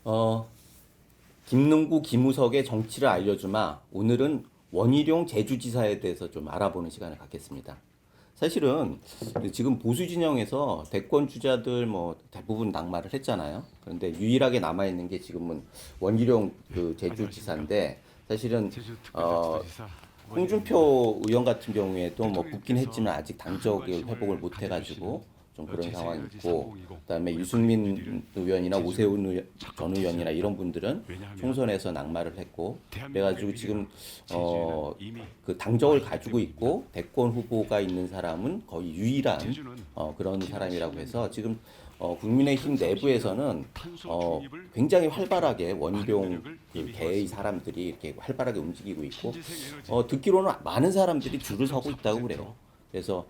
어, 김능구, 김우석의 정치를 알려주마. 오늘은 원희룡 제주지사에 대해서 좀 알아보는 시간을 갖겠습니다. 사실은 지금 보수 진영에서 대권 주자들 뭐 대부분 낙마를 했잖아요. 그런데 유일하게 남아 있는 게 지금은 원희룡 그 제주지사인데 사실은 홍준표 의원 같은 경우에도 뭐 붙긴 했지만 아직 당적을 회복을 못 해가지고 좀 그런 상황이 있고, 그다음에 유승민 의원이나 오세훈 전 의원이나 이런 분들은 총선에서 낙마를 했고, 그래가지고 지금 그 당적을 가지고 있고 대권 후보가 있는 사람은 거의 유일한 그런 사람이라고 해서 지금 국민의힘 내부에서는 굉장히 활발하게 원희룡 그 계의 사람들이 이렇게 활발하게 움직이고 있고, 듣기로는 많은 사람들이 줄을 서고 있다고 그래요. 그래서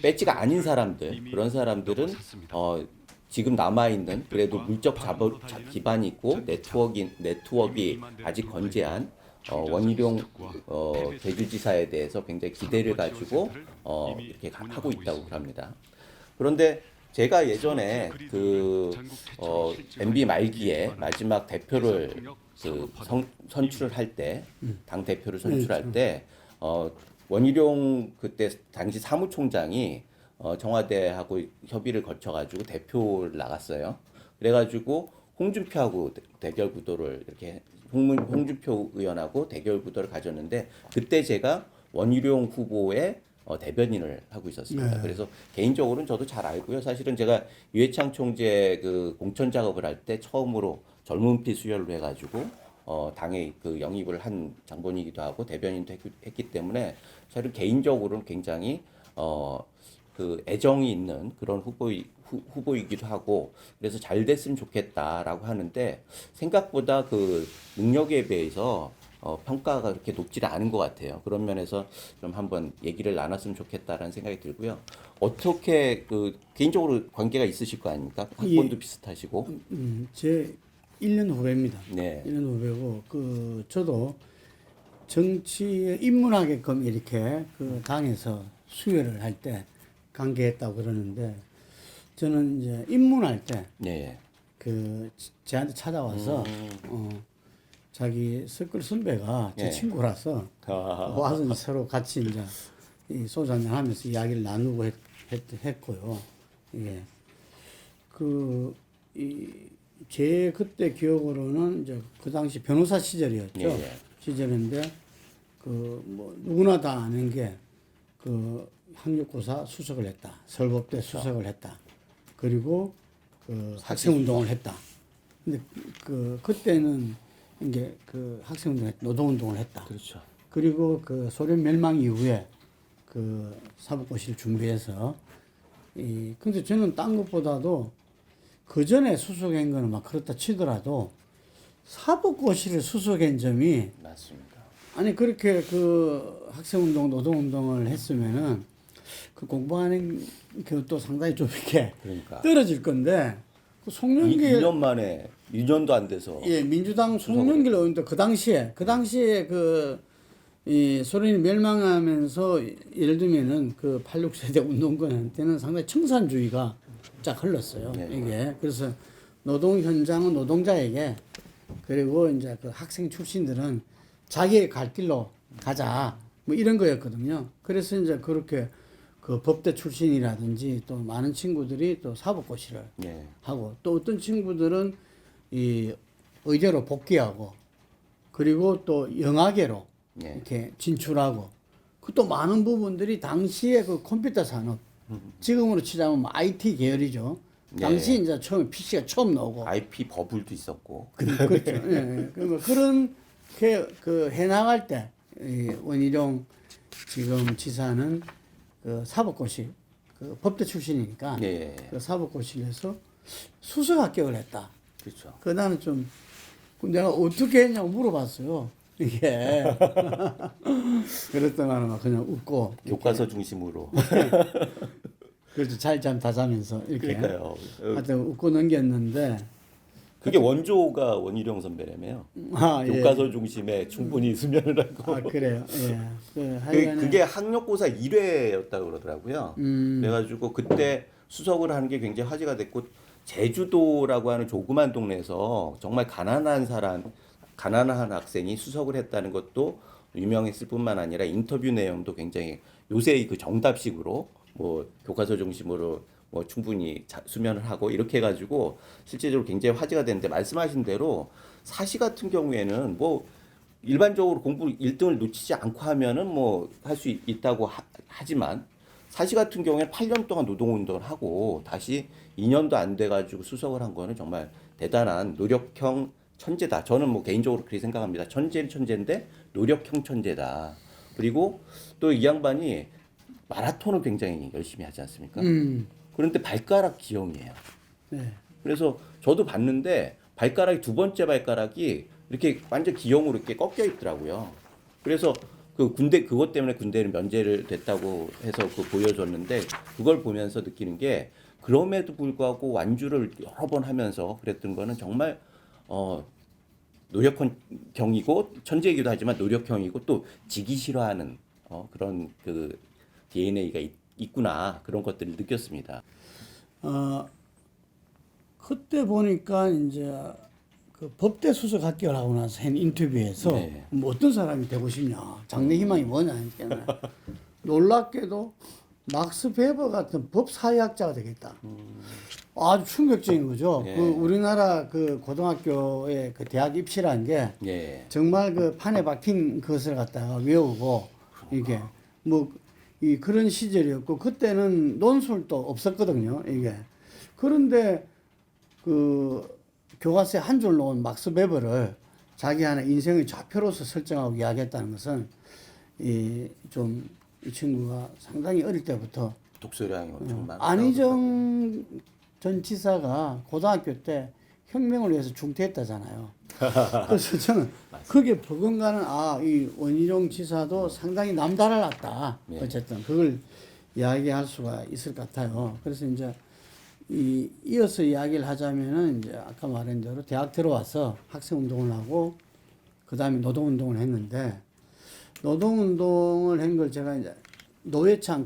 배지가 아닌 사람들, 그런 사람들은 지금 남아 있는 그래도 물적 기반이 있고 네트워크가 아직 건재한 원희룡 대주지사에 대해서 굉장히 기대를 가지고 이렇게 하고 있다고 합니다. 그런데 제가 예전에 그 MB 말기에 마지막 대표를 그 선출을 할 때, 당 대표를 선출할 때 원희룡 그때 당시 사무총장이 청와대하고 협의를 거쳐가지고 대표를 나갔어요. 그래가지고 홍준표하고 대결 구도를 이렇게 홍준표 의원하고 대결 구도를 가졌는데, 그때 제가 원희룡 후보의 대변인을 하고 있었습니다. 네. 그래서 개인적으로는 저도 잘 알고요. 사실은 제가 유해창 총재 그 공천 작업을 할 때 처음으로 젊은 피 수혈로 해가지고 당에 그 영입을 한 장본이기도 하고 대변인도 했기 때문에 저는 개인적으로는 굉장히 그 애정이 있는 그런 후보이기도 하고, 그래서 잘 됐으면 좋겠다라고 하는데 생각보다 그 능력에 비해서 평가가 그렇게 높지 않은 것 같아요. 그런 면에서 좀 한번 얘기를 나눴으면 좋겠다라는 생각이 들고요. 어떻게 그 개인적으로 관계가 있으실 거 아닙니까? 학번도 예. 비슷하시고. 제 1년 후배입니다. 네. 1년 후배고 저도 정치에 입문하게끔 이렇게 그 당에서 수혈을 할 때 관계했다고 그러는데, 저는 이제 입문할 때 네. 그 저한테 찾아와서 자기 석글 선배가 제 예. 친구라서 와서 이제 서로 같이 이제 이 소주 한잔 하면서 이야기를 나누고 했고요. 이게 제 그때 기억으로는 이제 그 당시 변호사 시절이었죠. 예, 예. 시절인데 그 뭐 누구나 다 아는 게 그 학력고사 수석을 했다. 서울법대 그렇죠. 수석을 했다. 그리고 그 학생운동을 했다. 근데 그때는 이제 그 학생운동, 노동운동을 했다. 그렇죠. 그리고 그 소련 멸망 이후에 그 사법고시를 준비해서 근데 저는 딴 것보다도 그 전에 수석한 거는 막 그렇다 치더라도 사법고시를 수석한 점이, 맞습니다. 아니 그렇게 그 학생운동, 노동운동을 했으면은 그 공부하는 것도 상당히 좀 이렇게 그러니까 떨어질 건데, 그 송영길 2년 만에 2년도 안 돼서 예, 민주당 송영길 의원도 그 당시에 이 소련이 멸망하면서 예를 들면은 그 86세대 운동권한테는 상당히 청산주의가 쫙 흘렀어요. 네. 이게 그래서 노동 현장은 노동자에게, 그리고 이제 그 학생 출신들은 자기의 갈 길로 가자 뭐 이런 거였거든요. 그래서 이제 그렇게 그 법대 출신이라든지 또 많은 친구들이 또 사법고시를 네. 하고, 또 어떤 친구들은 이 의대로 복귀하고, 그리고 또 영화계로 네. 이렇게 진출하고, 그 또 많은 부분들이 당시에 그 컴퓨터 산업, 지금으로 치자면 뭐 IT 계열이죠. 당시 네. 이제 처음 PC가 처음 나오고, IP 버블도 있었고. 그렇죠. 예, 예. 그러면 그런 그 해나갈 때 이 원희룡 지금 지사는 그 사법고시, 그 법대 출신이니까 네. 그 사법고시를 해서 수석 합격을 했다. 그렇죠. 그 나는 좀 내가 어떻게 했냐고 물어봤어요. 이게 그랬더니 막 그냥 웃고 교과서 중심으로. 그래도 잘잠 다 자면서 이렇게 그러니까요. 하여튼 웃고 넘겼는데, 그게 원조가 원희룡 선배라며요. 예. 교과서 중심에 충분히 수면을 하고. 아 그래요. 예. 하여간에 그게 학력고사 1회였다고 그러더라고요. 그래가지고 그때 수석을 하는 게 굉장히 화제가 됐고, 제주도라고 하는 조그만 동네에서 정말 가난한 학생이 수석을 했다는 것도 유명했을 뿐만 아니라 인터뷰 내용도 굉장히 요새 그 정답식으로 뭐 교과서 중심으로 뭐 충분히 수면을 하고 이렇게 해가지고 실제적으로 굉장히 화제가 됐는데 말씀하신 대로 사시 같은 경우에는 뭐 일반적으로 공부 1등을 놓치지 않고 하면은 뭐 할 수 있다고 하지만 사시 같은 경우에는 8년 동안 노동운동을 하고 다시 2년도 안 돼가지고 수석을 한 거는 정말 대단한 노력형 천재다. 저는 뭐 개인적으로 그렇게 생각합니다. 천재는 천재인데 노력형 천재다. 그리고 또 이 양반이 마라톤을 굉장히 열심히 하지 않습니까? 그런데 발가락 기형이에요. 네. 그래서 저도 봤는데 발가락이 두 번째 발가락이 이렇게 완전 기형으로 이렇게 꺾여 있더라고요. 그래서 그 군대 그것 때문에 군대를 면제를 됐다고 해서 그 보여줬는데 그걸 보면서 느끼는 게 그럼에도 불구하고 완주를 여러 번 하면서 그랬던 거는 정말 노력형이고 천재이기도 하지만 노력형이고 또 지기 싫어하는 그런 그 DNA가 있구나 그런 것들을 느꼈습니다. 그때 보니까 이제 그 법대 수석 합격하고 나서 한 인터뷰에서 네. 뭐 어떤 사람이 되고 싶냐, 장래 희망이 뭐냐 했잖아요. 놀랍게도 막스 베버 같은 법 사회학자가 되겠다. 아주 충격적인 거죠. 예. 그 우리나라 그 고등학교에 그 대학 입시라는 게 예. 정말 그 판에 박힌 것을 갖다가 외우고 이게 뭐 이 그런 시절이었고 그때는 논술도 없었거든요. 이게 그런데 그 교과서에 한 줄 놓은 막스 베버를 자기 하나 인생의 좌표로서 설정하고 이야기했다는 것은 이 친구가 상당히 어릴 때부터 독서량이 엄청 많았다고 안희정 전 지사가 고등학교 때 혁명을 위해서 중퇴했다잖아요. 그래서 저는 그게 버금가는 이 원희룡 지사도 상당히 남달랐다. 네. 어쨌든 그걸 이야기할 수가 있을 것 같아요. 그래서 이제 이어서 이야기를 하자면은 이제 아까 말한 대로 대학 들어와서 학생 운동을 하고 그 다음에 노동 운동을 했는데 노동 운동을 한 걸 제가 이제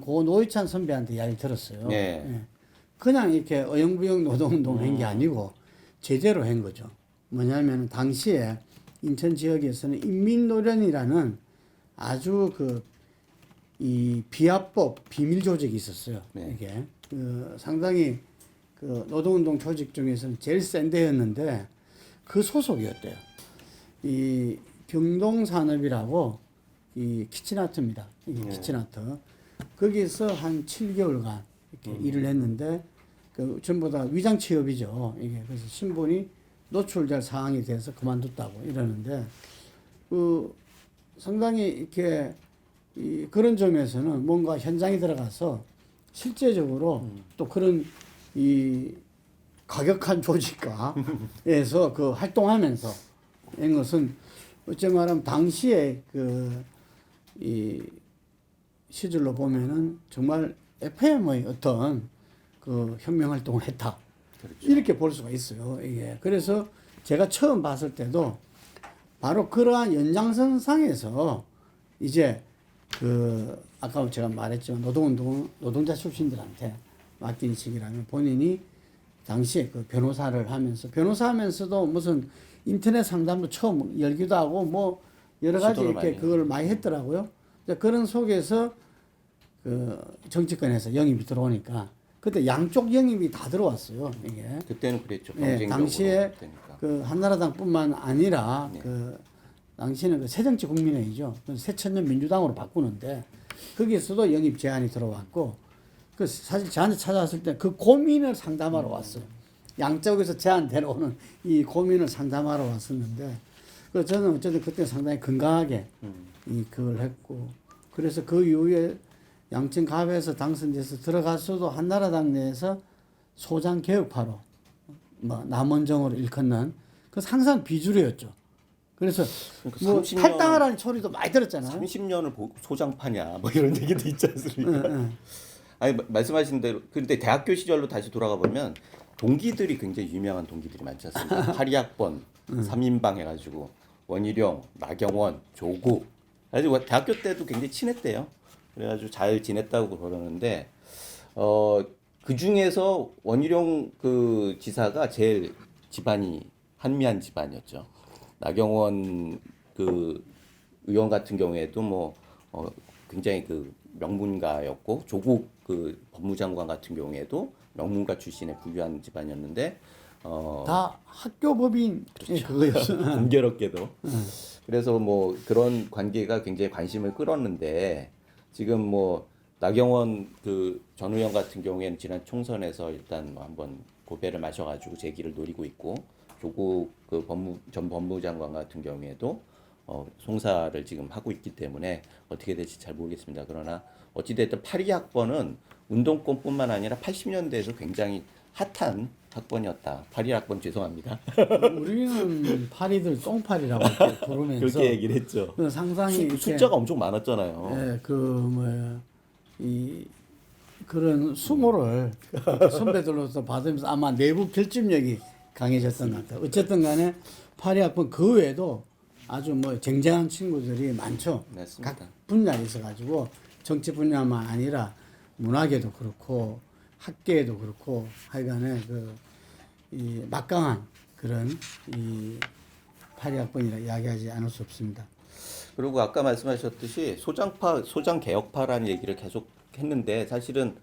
고 노회찬 선배한테 이야기 들었어요. 네. 예. 그냥 이렇게 어영부영 노동 운동을 한 게 아니고 제대로 한 거죠. 뭐냐면 당시에 인천 지역에서는 인민노련이라는 아주 이 비합법 비밀 조직이 있었어요. 네. 이게 상당히 그 노동운동 조직 중에서는 제일 센 데였는데 그 소속이었대요. 이 경동산업이라고 이 키친아트입니다. 이게 키친아트. 거기서 한 7개월간 이렇게 일을 했는데 그 전부 다 위장 취업이죠. 이게 그래서 신분이 노출될 상황이 돼서 그만뒀다고 이러는데 그 상당히 이렇게 그런 점에서는 뭔가 현장에 들어가서 실제적으로 또 그런 이 과격한 조직가에서 그 활동하면서 한 것은 어째 말하면 당시에 이 시절로 보면은 정말 FM의 어떤 그 혁명 활동을 했다. 그렇죠. 이렇게 볼 수가 있어요. 이게. 그래서 제가 처음 봤을 때도 바로 그러한 연장선상에서 이제 아까 제가 말했지만 노동자 출신들한테 맡긴 식이라면 본인이 당시에 그 변호사를 하면서 변호사하면서도 무슨 인터넷 상담도 처음 열기도 하고 뭐 여러 가지 이렇게 그걸 많이 했더라고요. 그런 속에서 정치권에서 영입이 들어오니까 그때 양쪽 영입이 다 들어왔어요. 이게 그때는 그랬죠. 네, 당시에 그 한나라당뿐만 아니라 네. 당시에는 그 새정치국민회의죠. 새천년 민주당으로 바꾸는데 거기에서도 영입 제안이 들어왔고 사실 저한테 찾아왔을 때 그 고민을 상담하러 왔어요. 양쪽에서 제안 데려오는 이 고민을 상담하러 왔었는데 저는 어쨌든 그때 상당히 건강하게 그걸 했고 그래서 그 이후에 양천갑에서 당선돼서 들어갔어도 한나라당 내에서 소장 개혁파로 뭐 남원정으로 일컫는 그 항상 비주류였죠. 그래서 뭐 30년, 탈당하라는 소리도 많이 들었잖아요. 30년을 소장파냐 뭐 이런 얘기도 있지 않습니까? 아니 말씀하신 대로 근데 대학교 시절로 다시 돌아가 보면 동기들이 굉장히 유명한 동기들이 많지 않습니까? 82학번 3인방 해가지고 원희룡, 나경원, 조국 그래가지고 대학교 때도 굉장히 친했대요. 그래가지고 잘 지냈다고 그러는데 그 중에서 원희룡 그 지사가 제일 집안이 한미한 집안이었죠. 나경원 그 의원 같은 경우에도 뭐 굉장히 그 명문가였고 조국 그 법무장관 같은 경우에도 명문가 출신의 부유한 집안이었는데 다 학교 법인 그렇죠. 그거였어. 공교롭게도 그래서 뭐 그런 관계가 굉장히 관심을 끌었는데 지금 뭐 나경원 그 전 의원 같은 경우에는 지난 총선에서 일단 뭐 한번 고배를 마셔가지고 재기를 노리고 있고 조국 그 전 법무장관 같은 경우에도 송사를 지금 하고 있기 때문에 어떻게 될지 잘 모르겠습니다. 그러나 어찌됐든 82학번은 운동권뿐만 아니라 80년대에서 굉장히 핫한 학번이었다. 81학번 죄송합니다. 우리는 파리들 똥파리라고 이렇게 부르면서 그렇게 얘기를 했죠. 그 상상이 이렇게 숫자가 엄청 많았잖아요. 예, 그 뭐야 이 그런 수모를 선배들로서 받으면서 아마 내부 결집력이 강해졌던 것 같아요. 어쨌든 간에 파리학번 그 외에도 아주 뭐 쟁쟁한 친구들이 많죠. 맞습니다. 각 분야에 있어가지고 정치 분야만 아니라 문학에도 그렇고 학계에도 그렇고 하여간에 이 막강한 그런 이 파리학번이라 이야기하지 않을 수 없습니다. 그리고 아까 말씀하셨듯이 소장 개혁파라는 얘기를 계속 했는데 사실은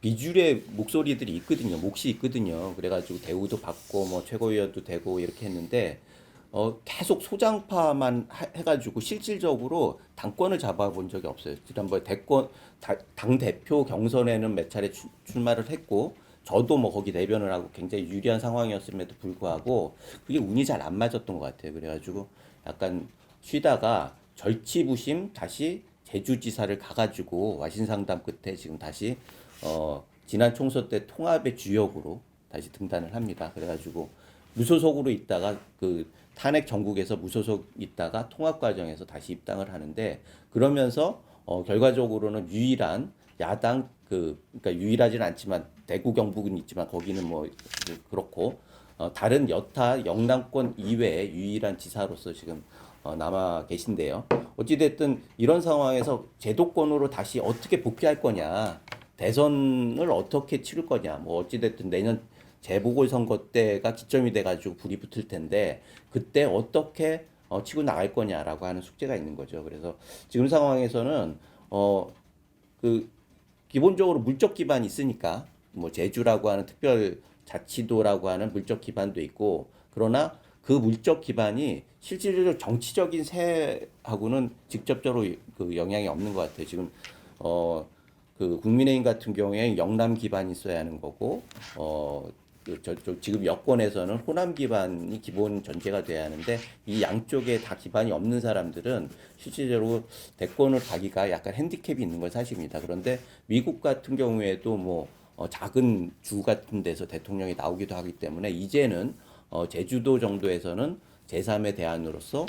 비주류의 목소리들이 있거든요. 몫이 있거든요. 그래가지고 대우도 받고 뭐 최고위원도 되고 이렇게 했는데 계속 소장파만 해가지고 실질적으로 당권을 잡아본 적이 없어요. 지난번에 당 대표 경선에는 몇 차례 출마를 했고 저도 뭐 거기 대변을 하고 굉장히 유리한 상황이었음에도 불구하고 그게 운이 잘 안 맞았던 것 같아요. 그래가지고 약간 쉬다가 절치부심 다시 제주지사를 가가지고 와신상담 끝에 지금 다시 지난 총선 때 통합의 주역으로 다시 등단을 합니다. 그래가지고 무소속으로 있다가 그 탄핵 전국에서 무소속 있다가 통합 과정에서 다시 입당을 하는데 그러면서 결과적으로는 유일한 야당 그러니까 유일하지는 않지만 대구 경북은 있지만 거기는 뭐 그렇고 다른 여타 영남권 이외의 유일한 지사로서 지금 남아 계신데요. 어찌됐든 이런 상황에서 제도권으로 다시 어떻게 복귀할 거냐, 대선을 어떻게 치를 거냐, 뭐 어찌됐든 내년 재보궐선거 때가 기점이 돼가지고 불이 붙을 텐데 그때 어떻게 치고 나갈 거냐라고 하는 숙제가 있는 거죠. 그래서 지금 상황에서는 그 기본적으로 물적 기반이 있으니까 뭐 제주라고 하는 특별 자치도라고 하는 물적 기반도 있고 그러나 그 물적 기반이 실질적으로 정치적인 세하고는 직접적으로 그 영향이 없는 것 같아요. 지금 그 국민의힘 같은 경우에 영남 기반이 있어야 하는 거고 지금 여권에서는 호남 기반이 기본 전제가 돼야 하는데 이 양쪽에 다 기반이 없는 사람들은 실질적으로 대권을 가기가 약간 핸디캡이 있는 건 사실입니다. 그런데 미국 같은 경우에도 뭐 작은 주 같은 데서 대통령이 나오기도 하기 때문에 이제는 제주도 정도에서는 제3의 대안으로서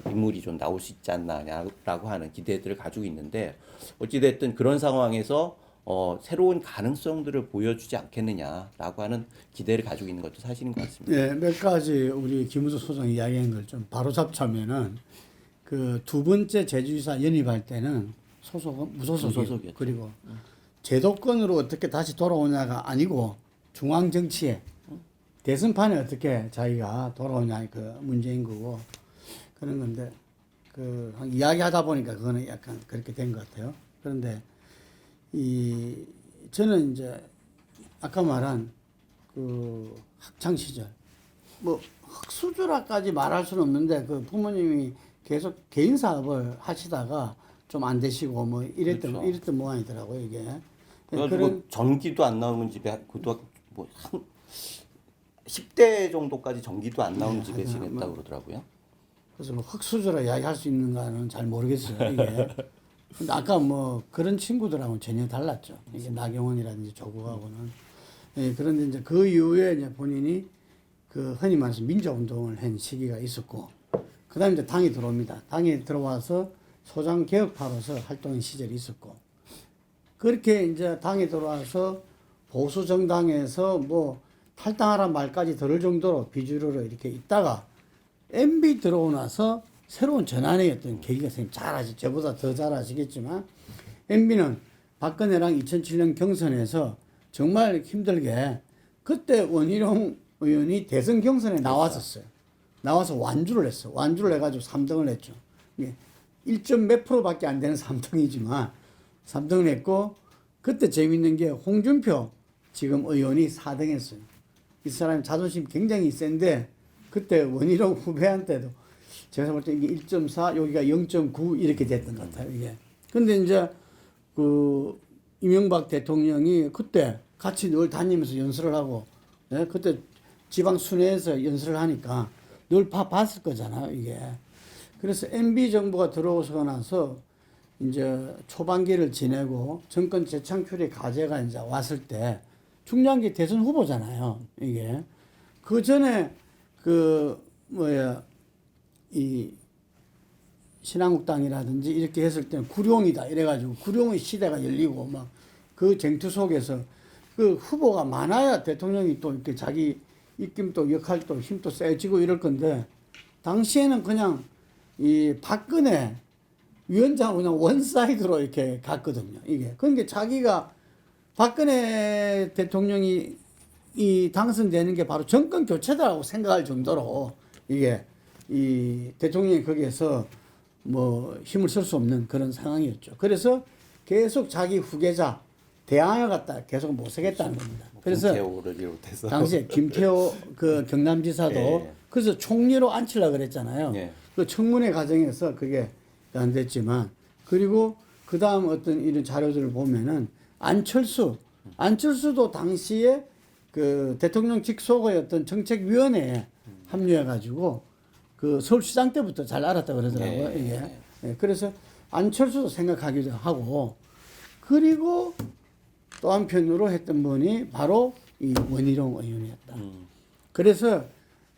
인물이 좀 나올 수 있지 않나라고 하는 기대들을 가지고 있는데 어찌됐든 그런 상황에서 새로운 가능성들을 보여주지 않겠느냐라고 하는 기대를 가지고 있는 것도 사실인 것 같습니다. 네, 몇 가지 우리 김우수 소장이 이야기한 걸 좀 바로 잡자면은 그 두 번째 제주지사 연입할 때는 소속은 무소속이었죠. 그리고 제도권으로 어떻게 다시 돌아오냐가 아니고 중앙 정치에 대선판에 어떻게 자기가 돌아오냐 그 문제인 거고 그런 건데 그 이야기하다 보니까 그거는 약간 그렇게 된 것 같아요. 그런데 저는 이제 아까 말한 그 학창 시절 뭐 흙수저라까지 말할 수는 없는데 그 부모님이 계속 개인 사업을 하시다가 좀 안 되시고 뭐 이랬던 모양이더라고요 이게. 그래가지고 전기도 안 나오는 집에 고등학교 뭐한 10대 정도까지 전기도 안 나오는 집에 지냈다고 그러더라고요. 그래서 뭐 흙수저라 이야기할 수 있는가는 잘 모르겠어요 이게. 근데 아까 뭐 그런 친구들하고는 전혀 달랐죠. 이게 나경원이라든지 조국하고는. 예, 그런데 이제 그 이후에 이제 본인이 그 흔히 말해서 민주운동을 한 시기가 있었고, 그 다음에 이제 당이 들어옵니다. 당에 들어와서 소장 개혁파로서 활동한 시절이 있었고, 그렇게 이제 당에 들어와서 보수 정당에서 뭐 탈당하란 말까지 들을 정도로 비주류로 이렇게 있다가 MB 들어오고 나서 새로운 전환의 어떤 계기가 선생님 잘 아시죠? 저보다 더 잘 아시겠지만 MB는 박근혜랑 2007년 경선에서 정말 힘들게 그때 원희룡 의원이 대선 경선에 나왔었어요. 나와서 완주를 했어. 완주를 해가지고 3등을 했죠. 1점 몇 프로밖에 안 되는 3등이지만 3등을 했고 그때 재밌는 게 홍준표 지금 의원이 4등 했어요. 이 사람이 자존심 굉장히 센데 그때 원희룡 후배한테도 제가 볼 때 이게 1.4 여기가 0.9 이렇게 됐던 것 같아요. 이게. 근데 이제 그 이명박 대통령이 그때 같이 늘 다니면서 연설을 하고 예? 그때 지방 순회에서 연설을 하니까 늘 봤을 거잖아요. 이게. 그래서 MB 정부가 들어오고 나서 이제 초반기를 지내고 정권 재창출의 과제가 이제 왔을 때 중량기 대선 후보잖아요. 이게. 그 전에 이 신한국당이라든지 이렇게 했을 때는 구룡이다 이래가지고 구룡의 시대가 열리고 막 그 쟁투 속에서 그 후보가 많아야 대통령이 또 이렇게 자기 입김도 역할도 힘도 세지고 이럴 건데 당시에는 그냥 이 박근혜 위원장 그냥 원사이드로 이렇게 갔거든요. 이게. 그러니까 자기가 박근혜 대통령이 이 당선되는 게 바로 정권 교체다라고 생각할 정도로 이게 이 대통령이 거기에서 뭐 힘을 쓸 수 없는 그런 상황이었죠. 그래서 계속 자기 후계자 대안을 갖다 계속 모색했다는 겁니다. 그래서 김태호를 비롯해서 당시에 김태호 그 경남지사도 예. 그래서 총리로 앉히려고 그랬잖아요. 예. 그 청문회 과정에서 그게 안 됐지만 그리고 그 다음 어떤 이런 자료들을 보면은 안철수도 당시에 그 대통령 직속의 어떤 정책위원회에 합류해가지고 그 서울시장 때부터 잘 알았다 그러더라고요. 네. 이게. 예, 그래서 안철수도 생각하기도 하고 그리고 또 한편으로 했던 분이 바로 이 원희룡 의원이었다. 그래서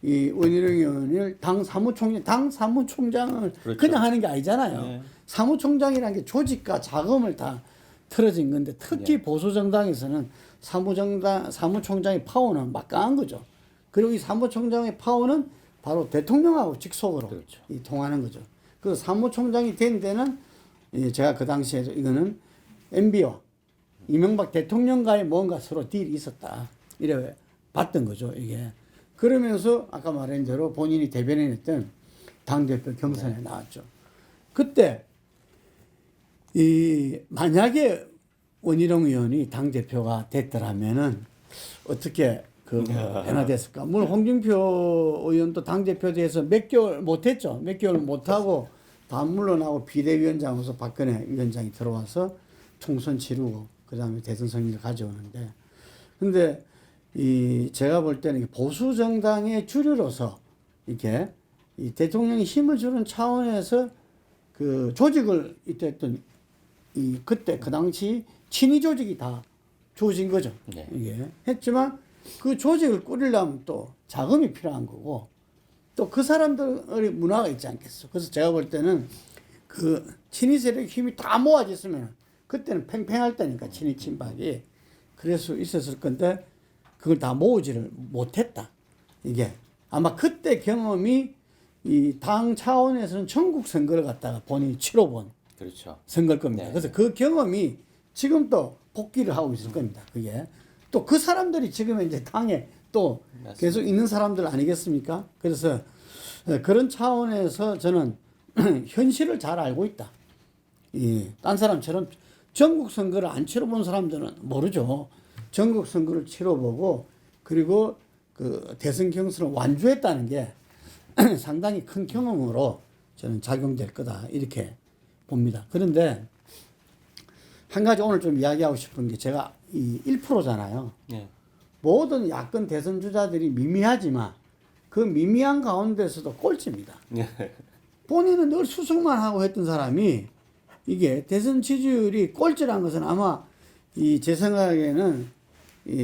이 원희룡 의원을 당 사무총장을 그렇죠. 그냥 하는 게 아니잖아요. 네. 사무총장이라는 게 조직과 자금을 다 틀어진 건데 특히 보수 정당에서는 사무총장의 파워는 막강한 거죠. 그리고 이 사무총장의 파워는 바로 대통령하고 직속으로 그렇죠. 이 통하는 거죠. 그래서 사무총장이 된 데는 제가 그 당시에 이거는 MB와 이명박 대통령과의 뭔가 서로 딜이 있었다. 이래 봤던 거죠, 이게. 그러면서 아까 말한 대로 본인이 대변인했던 당대표 경선에 나왔죠. 그때 만약에 원희룡 의원이 당대표가 됐더라면은 어떻게 변화됐을까? 물론 홍준표 의원도 당대표에 대해서 몇 개월 못했죠. 몇 개월 못하고 다 물러나고 비대위원장으로서 박근혜 위원장이 들어와서 총선 치르고 그 다음에 대선 승리를 가져오는데 근데 제가 볼 때는 보수 정당의 주류로서 이렇게 이 대통령이 힘을 주는 차원에서 그 조직을 이때 했던 그때 그 당시 친위 조직이 다 주어진 거죠. 네. 이게 했지만 그 조직을 꾸리려면 또 자금이 필요한 거고 또 그 사람들의 문화가 있지 않겠어. 그래서 제가 볼 때는 그 친위 세력 힘이 다 모아졌으면 그때는 팽팽할 때니까 친위 친박이 그럴 수 있었을 건데 그걸 다 모으지를 못했다. 이게 아마 그때 경험이 이 당 차원에서는 전국 선거를 갖다가 본인이 치러본 그렇죠. 선거일 겁니다. 네. 그래서 그 경험이 지금 또 복귀를 하고 있을 겁니다. 그게 또 그 사람들이 지금 이제 당에 또 맞습니다. 계속 있는 사람들 아니겠습니까? 그래서 그런 차원에서 저는 현실을 잘 알고 있다. 딴 사람처럼 전국 선거를 안 치러본 사람들은 모르죠. 전국 선거를 치러보고 그리고 그 대선 경선을 완주했다는 게 상당히 큰 경험으로 저는 작용될 거다 이렇게 봅니다. 그런데 한 가지 오늘 좀 이야기하고 싶은 게 제가 이 1%잖아요. 네. 모든 야권 대선 주자들이 미미하지만 그 미미한 가운데서도 꼴찌입니다. 네. 본인은 늘 수석만 하고 했던 사람이 이게 대선 지지율이 꼴찌란 것은 아마 제 생각에는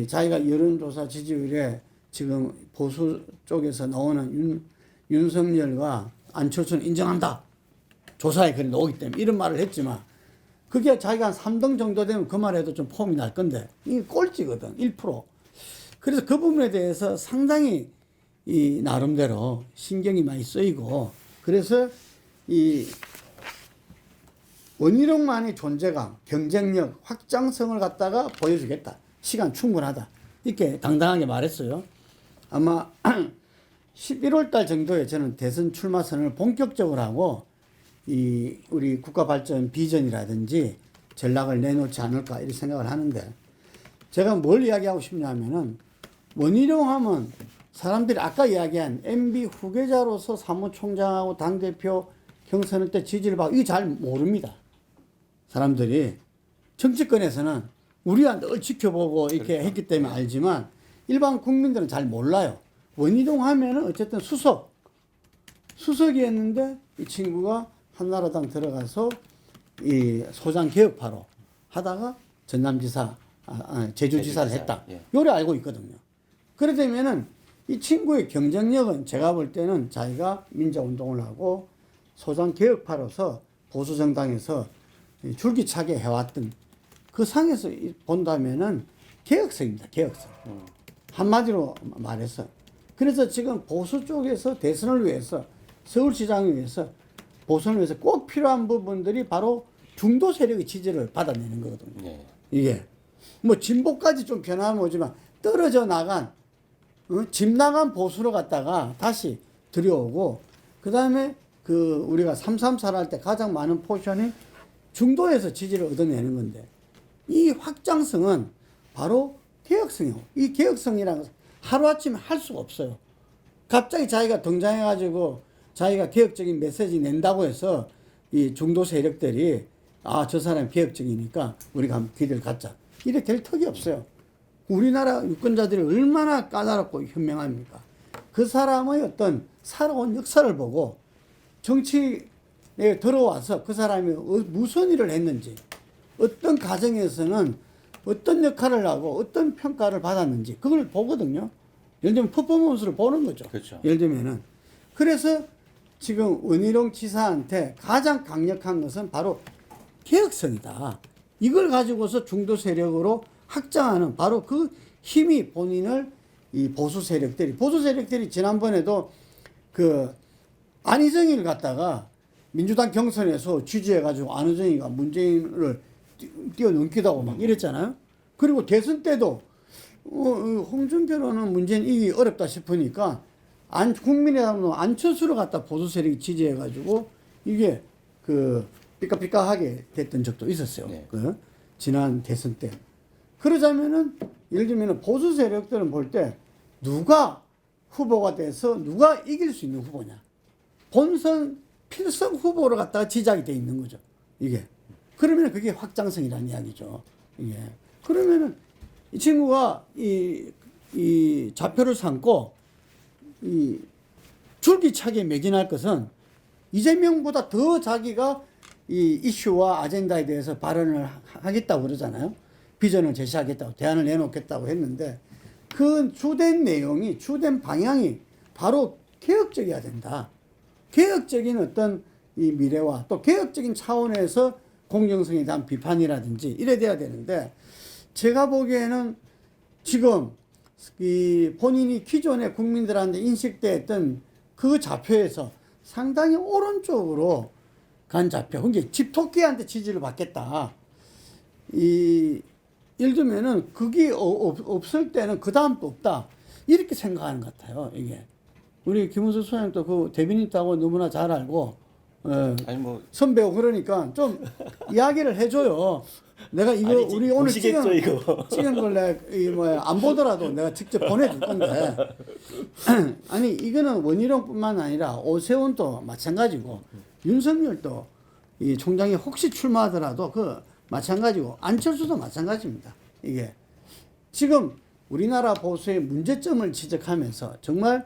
자기가 여론조사 지지율에 지금 보수 쪽에서 나오는 윤석열과 안철수는 인정한다. 조사에 그래 나오기 때문에 이런 말을 했지만 그게 자기가 한 3등 정도 되면 그 말에도 좀 폼이 날 건데 이게 꼴찌거든. 1%. 그래서 그 부분에 대해서 상당히 나름대로 신경이 많이 쓰이고 그래서 원희룡만의 존재감, 경쟁력, 확장성을 갖다가 보여주겠다. 시간 충분하다. 이렇게 당당하게 말했어요. 아마 11월 달 정도에 저는 대선 출마 선언을 본격적으로 하고 이 우리 국가 발전 비전이라든지 전략을 내놓지 않을까 이렇게 생각을 하는데 제가 뭘 이야기하고 싶냐면은 원희룡 하면 사람들이 아까 이야기한 MB 후계자로서 사무총장하고 당대표 경선할 때 지지를 받고 이거 잘 모릅니다. 사람들이 정치권에서는 우리가 늘 지켜보고 이렇게 그렇죠. 했기 때문에 알지만 일반 국민들은 잘 몰라요. 원희룡 하면은 어쨌든 수석이었는데 이 친구가 한나라당 들어가서 이 소장 개혁파로 하다가 전남지사, 제주지사를 했다. 예. 요래 알고 있거든요. 그래 되면은 이 친구의 경쟁력은 제가 볼 때는 자기가 민주운동을 하고 소장 개혁파로서 보수정당에서 줄기차게 해왔던 그 상에서 본다면은 개혁성입니다. 개혁성. 한마디로 말해서. 그래서 지금 보수 쪽에서 대선을 위해서 서울시장을 위해서 보선을 위해서 꼭 필요한 부분들이 바로 중도 세력의 지지를 받아내는 거거든요. 예. 이게 뭐 진보까지 좀 변화는 오지만 떨어져 나간 집 나간 보수로 갔다가 다시 들여오고 그 다음에 그 우리가 3.3살 할 때 가장 많은 포션이 중도에서 지지를 얻어내는 건데 이 확장성은 바로 개혁성이고 이 개혁성이라는 것은 하루아침에 할 수가 없어요. 갑자기 자기가 등장해가지고 자기가 개혁적인 메시지 낸다고 해서 이 중도 세력들이 아, 저 사람 개혁적이니까 우리가 한번 기대를 갖자. 이래 될 턱이 없어요. 우리나라 유권자들이 얼마나 까다롭고 현명합니까? 그 사람의 어떤 살아온 역사를 보고 정치에 들어와서 그 사람이 무슨 일을 했는지 어떤 가정에서는 어떤 역할을 하고 어떤 평가를 받았는지 그걸 보거든요. 예를 들면 퍼포먼스를 보는 거죠. 그렇죠. 예를 들면은 그래서 지금 원희룡 지사한테 가장 강력한 것은 바로 개혁성이다. 이걸 가지고서 중도 세력으로 확장하는 바로 그 힘이 본인을 이 보수 세력들이 지난번에도 그 안희정이를 갖다가 민주당 경선에서 지지해가지고 안희정이가 문재인을 뛰어넘기도 하고 막 이랬잖아요. 그리고 대선 때도 홍준표로는 문재인 이기기 어렵다 싶으니까 국민의당은 안철수를 갖다 보수 세력이 지지해가지고 이게 그 삐까삐까하게 됐던 적도 있었어요. 네. 그 지난 대선 때. 그러자면은 예를 들면 보수 세력들은 볼 때 누가 후보가 돼서 누가 이길 수 있는 후보냐. 본선 필성 후보를 갖다가 지작이 돼 있는 거죠. 이게. 그러면 그게 확장성이라는 이야기죠. 이게. 그러면은 이 친구가 이 좌표를 삼고 이 줄기차게 매진할 것은 이재명보다 더 자기가 이 이슈와 아젠다에 대해서 발언을 하겠다고 그러잖아요. 비전을 제시하겠다고, 대안을 내놓겠다고 했는데 그 주된 내용이, 주된 방향이 바로 개혁적이어야 된다. 개혁적인 어떤 이 미래와 또 개혁적인 차원에서 공정성에 대한 비판이라든지 이래 돼야 되는데 제가 보기에는 지금 이 본인이 기존에 국민들한테 인식됐던 그 좌표에서 상당히 오른쪽으로 간 좌표. 그게 집토끼한테 지지를 받겠다. 예를 들면은 그게 없을 때는 그 다음도 없다. 이렇게 생각하는 것 같아요. 이게 우리 김은수 소장도 그 대변인하고 너무나 잘 알고 아니 뭐 선배고 그러니까 좀 이야기를 해줘요. 내가 이거 아니지, 우리 오늘 보시겠죠, 이거. 찍은 걸 내가 안 보더라도 내가 직접 보내줄 건데 아니 이거는 원희룡뿐만 아니라 오세훈도 마찬가지고 윤석열도 이 총장이 혹시 출마하더라도 그 마찬가지고 안철수도 마찬가지입니다. 이게 지금 우리나라 보수의 문제점을 지적하면서 정말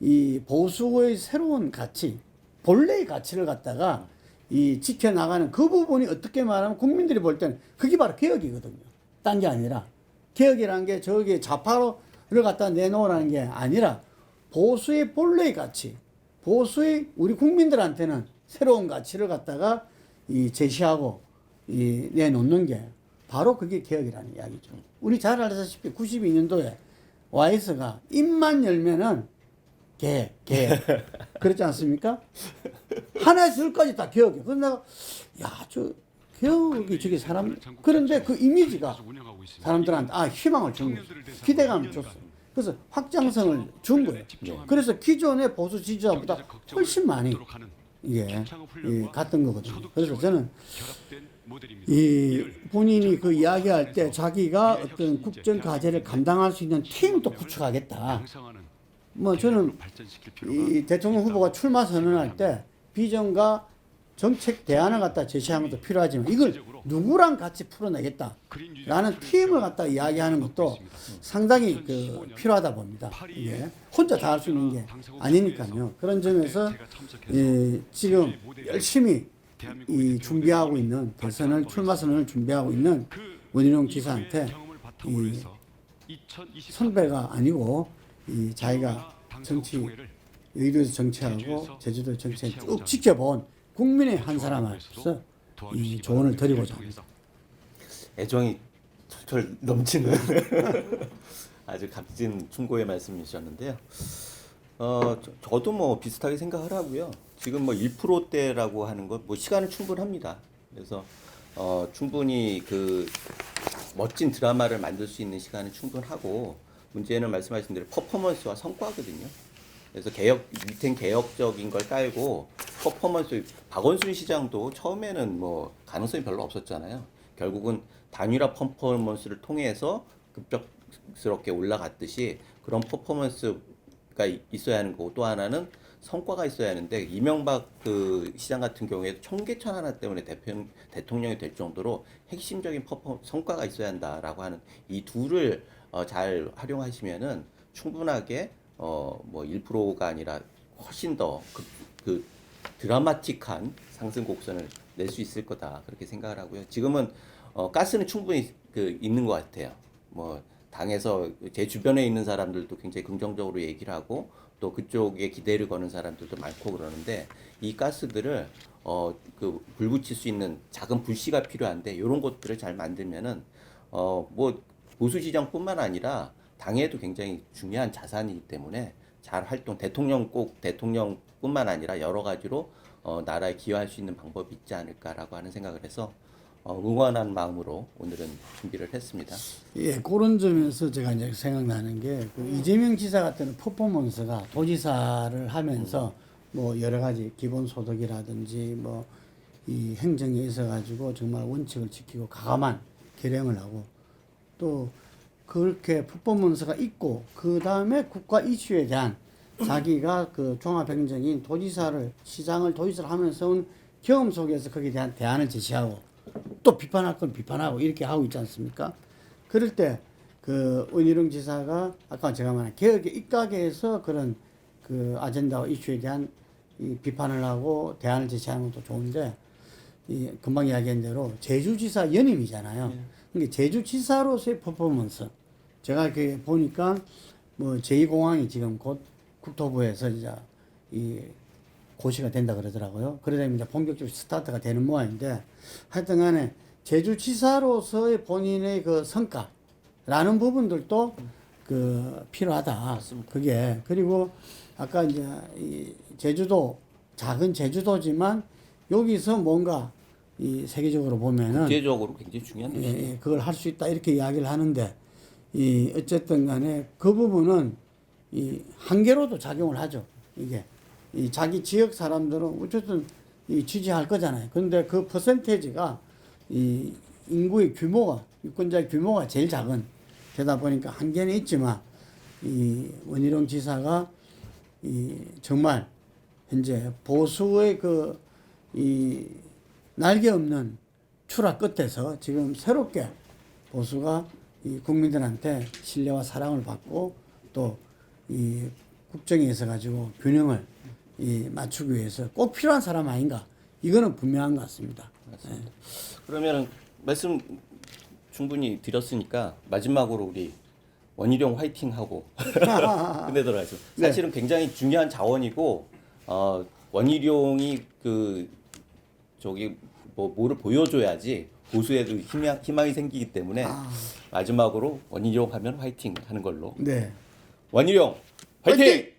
이 보수의 새로운 가치, 본래의 가치를 갖다가 이 지켜나가는 그 부분이 어떻게 말하면 국민들이 볼 때는 그게 바로 개혁이거든요. 딴 게 아니라 개혁이라는 게 저기 좌파를 갖다 내놓으라는 게 아니라 보수의 본래의 가치, 보수의 우리 국민들한테는 새로운 가치를 갖다가 이 제시하고 이 내놓는 게 바로 그게 개혁이라는 이야기죠. 우리 잘 알다시피 92년도에 YS가 입만 열면은 개혁. 그렇지 않습니까? 하나에서 열까지 다 개혁이에요. 그래서 내가, 야, 개혁이 저게 사람, 그런데 그 이미지가 사람들한테 희망을 준 거죠. 기대감을 줬어요. 그래서 확장성을 준 거예요. 그래서 기존의 보수 지지자보다 훨씬 많이 갔던 거거든요. 그래서 저는 이 본인이 그 이야기할 때 자기가 어떤 국정 과제를 감당할 수 있는 팀도 구축하겠다. 뭐 저는 이 대통령 후보가 출마 선언할 때 비전과 정책 대안을 갖다 제시한 것도 필요하지만 이걸 누구랑 같이 풀어내겠다라는 팀을 갖다 이야기하는 것도 상당히 필요하다 봅니다. 이게 혼자 다 할 수 있는 게 아니니까요. 그런 점에서 지금 열심히 준비하고 있는 대선을 출마 선언을 준비하고 있는 원희룡 지사한테 선배가 아니고 자기가 여의도에서 정치하고 제주도 정치에 쭉 지켜본 국민의 한 사람으로서 이 조언을 드리고자 합니다. 애정이 털털 넘치는 아주 값진 충고의 말씀이셨는데요. 저도 뭐 비슷하게 생각을 하고요. 지금 뭐 1%대라고 하는 것, 뭐 시간은 충분합니다. 그래서 충분히 멋진 드라마를 만들 수 있는 시간은 충분하고, 문제는 말씀하신 대로 퍼포먼스와 성과거든요. 그래서 밑엔 개혁적인 걸 깔고 퍼포먼스, 박원순 시장도 처음에는 뭐 가능성이 별로 없었잖아요. 결국은 단일화 퍼포먼스를 통해서 급작스럽게 올라갔듯이 그런 퍼포먼스가 있어야 하는 거고, 또 하나는 성과가 있어야 하는데, 이명박 시장 같은 경우에 청계천 하나 때문에 대통령이 될 정도로 핵심적인 성과가 있어야 한다라고 하는 이 둘을 잘 활용하시면은 충분하게 뭐 1%가 아니라 훨씬 더 드라마틱한 상승 곡선을 낼 수 있을 거다, 그렇게 생각을 하고요. 지금은 가스는 충분히 있는 것 같아요. 뭐 당에서 제 주변에 있는 사람들도 굉장히 긍정적으로 얘기를 하고, 또 그쪽에 기대를 거는 사람들도 많고 그러는데, 이 가스들을 불 붙일 수 있는 작은 불씨가 필요한데, 이런 것들을 잘 만들면은 뭐 보수 지정뿐만 아니라 당에도 굉장히 중요한 자산이기 때문에 잘 대통령뿐만 아니라 여러 가지로 나라에 기여할 수 있는 방법이 있지 않을까라고 하는 생각을 해서 응원한 마음으로 오늘은 준비를 했습니다. 예, 그런 점에서 제가 이제 생각나는 게 이재명 지사 같은 퍼포먼스가 도지사를 하면서 뭐 여러 가지 기본소득이라든지 뭐 이 행정에 있어 가지고 정말 원칙을 지키고 과감한 결정을 하고, 또 그렇게 퍼포먼스가 있고 그 다음에 국가 이슈에 대한 자기가 종합행정인 시장을 도지사를 하면서 온 경험 속에서 거기에 대한 대안을 제시하고, 또 비판할 건 비판하고 이렇게 하고 있지 않습니까? 그럴 때 원희룡 지사가 아까 제가 말한 개혁의 입각에서 그런 아젠다와 이슈에 대한 이 비판을 하고 대안을 제시하는 것도 좋은데, 금방 이야기한 대로 제주지사 연임이잖아요. 그러니까 제주지사로서의 퍼포먼스, 제가 이렇게 보니까 뭐 제2공항이 지금 곧 국토부에서 이제 고시가 된다 그러더라고요. 그러다 보면 이제 본격적으로 스타트가 되는 모양인데, 하여튼 간에 제주지사로서의 본인의 성과라는 부분들도 필요하다. 맞습니다. 그게. 그리고 아까 이제 이 제주도, 작은 제주도지만 여기서 뭔가 세계적으로 보면은 국제적으로 굉장히 중요한 도시예요. 그걸 할 수 있다, 이렇게 이야기를 하는데, 어쨌든 간에 그 부분은 한계로도 작용을 하죠. 이게 자기 지역 사람들은 어쨌든 지지할 거잖아요. 근데 그 퍼센테이지가 인구의 규모가, 유권자의 규모가 제일 작은 되다 보니까 한계는 있지만, 원희룡 지사가 정말 현재 보수의 날개 없는 추락 끝에서 지금 새롭게 보수가 국민들한테 신뢰와 사랑을 받고, 또 국정에 있어 가지고 균형을 맞추기 위해서 꼭 필요한 사람 아닌가, 이거는 분명한 것 같습니다. 맞습니다. 네. 그러면은 말씀 충분히 드렸으니까 마지막으로 우리 원희룡 화이팅하고 끝내도록 하겠습니다. 사실은 굉장히 중요한 자원이고, 원희룡이 뭐를 보여줘야지 보수에도 희망이 생기기 때문에 마지막으로 원희룡 하면 화이팅 하는 걸로. 네. 원희룡 화이팅!